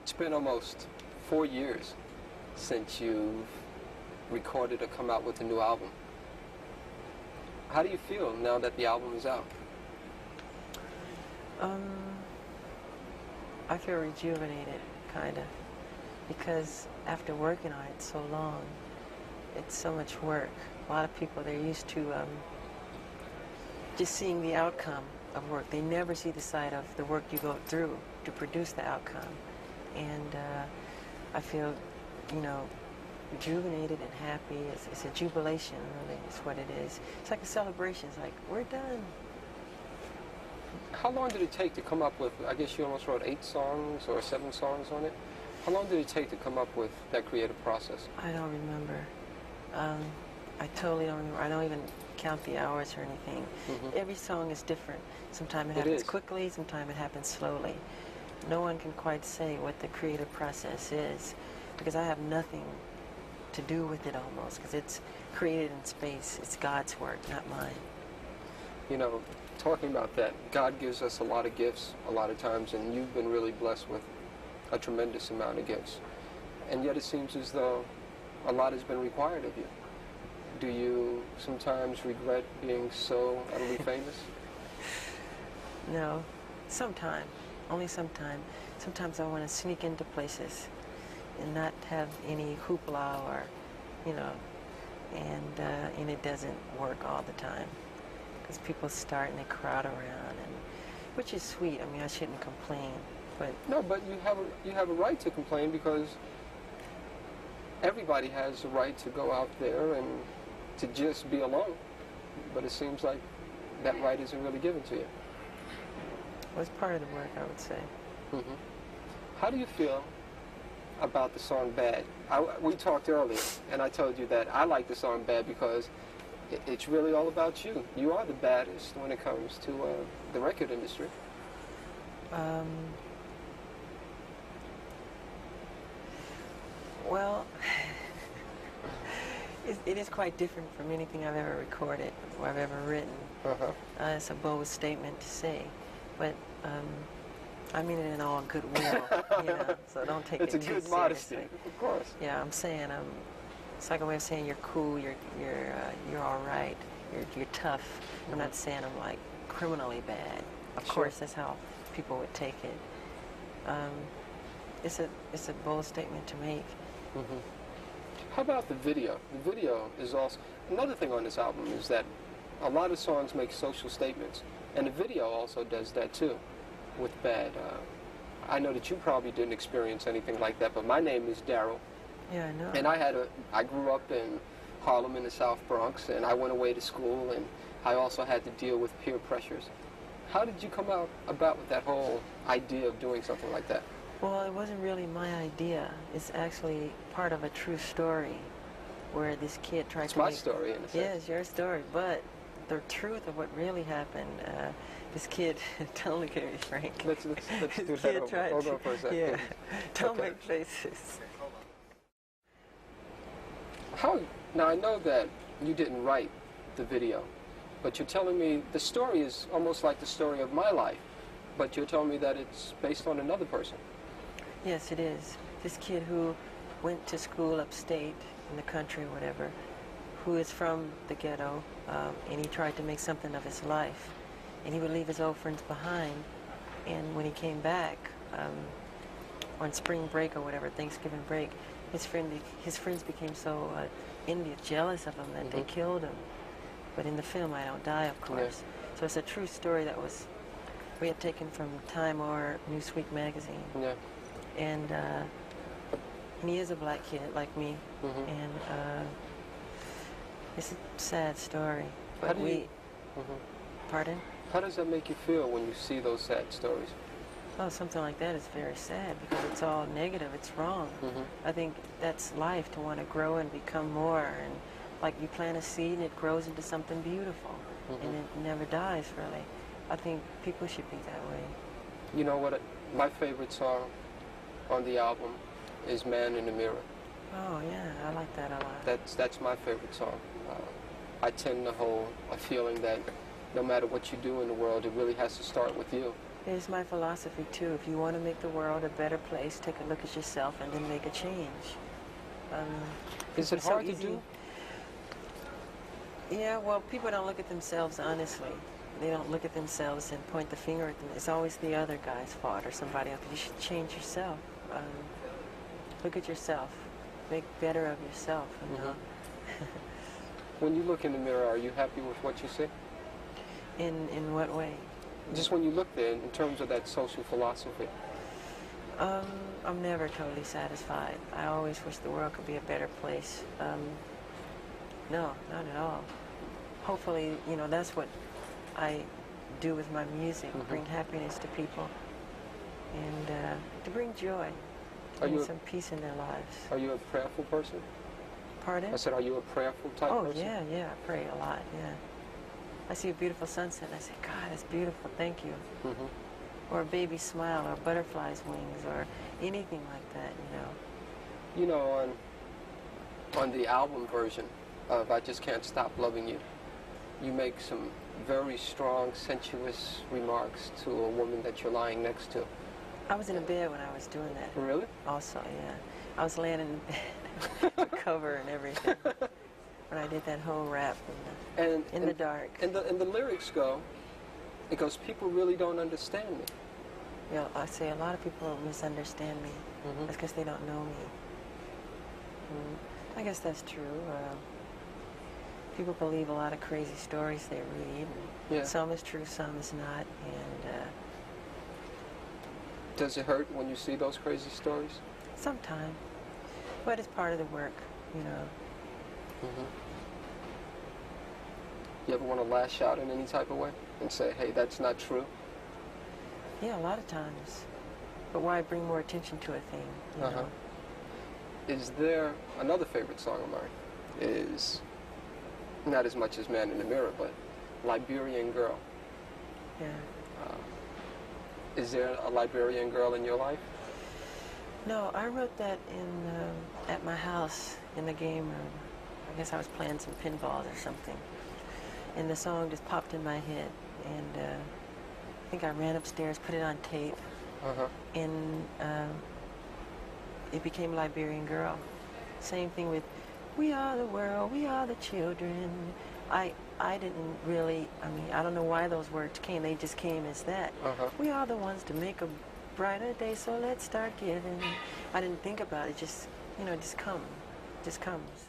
It's been almost 4 years since you've recorded or come out with a new album. How do you feel now that the album is out? I feel rejuvenated, kind of, because after working on it so long, it's so much work. A lot of people, they're used to just seeing the outcome of work. They never see the side of the work you go through to produce the outcome. And I feel, you know, rejuvenated and happy. It's a jubilation, really, is what it is. It's like a celebration. It's like, we're done. How long did it take to come up with, I guess you almost wrote 8 songs or 7 songs on it? How long did it take to come up with that creative process? I don't remember. I totally don't remember. I don't even count the hours or anything. Every song is different. Sometimes it happens quickly, sometimes it happens slowly. No one can quite say what the creative process is, because I have nothing to do with it almost, because it's created in space. It's God's work, not mine. You know, talking about that, God gives us a lot of gifts a lot of times, and you've been really blessed with a tremendous amount of gifts. And yet it seems as though a lot has been required of you. Do you sometimes regret being so utterly famous? No, sometimes. Only sometimes. Sometimes I want to sneak into places and not have any hoopla or, you know, and it doesn't work all the time, because people start and they crowd around, and which is sweet. I mean, I shouldn't complain, but no, but you have a right to complain, because everybody has the right to go out there and to just be alone. But it seems like that right isn't really given to you. Well, it's part of the work, I would say. How do you feel about the song Bad? We talked earlier, and I told you that I like the song Bad because it's really all about you. You are the baddest when it comes to the record industry. Well, it is quite different from anything I've ever recorded or I've ever written. It's a bold statement to say, but I mean it in all goodwill, you know, so don't take it too seriously. It's a good modesty, of course. Yeah, I'm saying, it's like a way of saying you're cool, you're all right, you're tough. I'm not saying I'm like criminally bad. Of course, that's how people would take it. It's a bold statement to make. How about the video? The video is also another thing on this album, is that a lot of songs make social statements, and the video also does that too. With Bad, I know that you probably didn't experience anything like that, but my name is Daryl. Yeah, I know. And I grew up in Harlem in the South Bronx, and I went away to school, and I also had to deal with peer pressures. How did you come about with that whole idea of doing something like that? Well, it wasn't really my idea. It's actually part of a true story where this kid tried to It's my story, in a sense. Yeah, it's your story, but the truth of what really happened, this kid, totally get me frank. Let's do that. Hold on for a second. Yeah, don't make faces. Now, I know that you didn't write the video, but you're telling me the story is almost like the story of my life, but you're telling me that it's based on another person. Yes, it is. This kid who went to school upstate in the country or whatever, who is from the ghetto, and he tried to make something of his life. And he would leave his old friends behind, and when he came back on spring break or whatever, Thanksgiving break, his friends became so jealous of him that they killed him. But in the film, I don't die, of course. So it's a true story that we had taken from Time or Newsweek magazine. And he is a black kid like me, and it's a sad story. But pardon? How does that make you feel when you see those sad stories? Oh, something like that is very sad, because it's all negative. It's wrong. I think that's life, to want to grow and become more. And like you plant a seed and it grows into something beautiful, and it never dies, really. I think people should be that way. You know what? My favorite song on the album is Man in the Mirror. Oh, yeah, I like that a lot. That's my favorite song. I tend to hold a feeling that no matter what you do in the world, it really has to start with you. It's my philosophy too. If you want to make the world a better place, take a look at yourself and then make a change. Is it It's so hard to easy. do? Yeah, well, people don't look at themselves honestly. They don't look at themselves and point the finger at them. It's always the other guy's fault or somebody else. You should change yourself. Look at yourself. Make better of yourself, you know. When you look in the mirror, are you happy with what you see? In what way? Just when you look there, in terms of that social philosophy. I'm never totally satisfied. I always wish the world could be a better place. No, not at all. Hopefully, you know, that's what I do with my music, bring happiness to people and to bring joy, bring some peace in their lives. Are you a prayerful person? Pardon? I said, are you a prayerful type person? Oh, yeah, I pray a lot, yeah. I see a beautiful sunset and I say, God, that's beautiful, thank you. Or a baby's smile, or a butterfly's wings, or anything like that, you know. You know, on the album version of I Just Can't Stop Loving You, you make some very strong, sensuous remarks to a woman that you're lying next to. I was in a bed when I was doing that. Really? Also, yeah. I was laying in bed, the cover and everything, when I did that whole rap in the dark. And the lyrics go, it goes, people really don't understand me. Yeah, I say a lot of people misunderstand me. That's because they don't know me. I guess that's true. People believe a lot of crazy stories they read. Yeah. Some is true, some is not. And does it hurt when you see those crazy stories? sometimes. But it's part of the work, you know. You ever want to lash out in any type of way and say, hey, that's not true? Yeah, a lot of times. But why bring more attention to a thing, you know? Is there another favorite song of mine? Is not as much as Man in the Mirror, but Liberian Girl. Yeah. Is there a Liberian girl in your life? No, I wrote that at my house in the game room. I guess I was playing some pinballs or something. And the song just popped in my head. And I think I ran upstairs, put it on tape. And it became Liberian Girl. Same thing with We Are the World, We Are the Children. I didn't really, I mean, I don't know why those words came. They just came as that. We are the ones to make a brighter day, so let's start giving. I didn't think about it. Just, you know, just comes.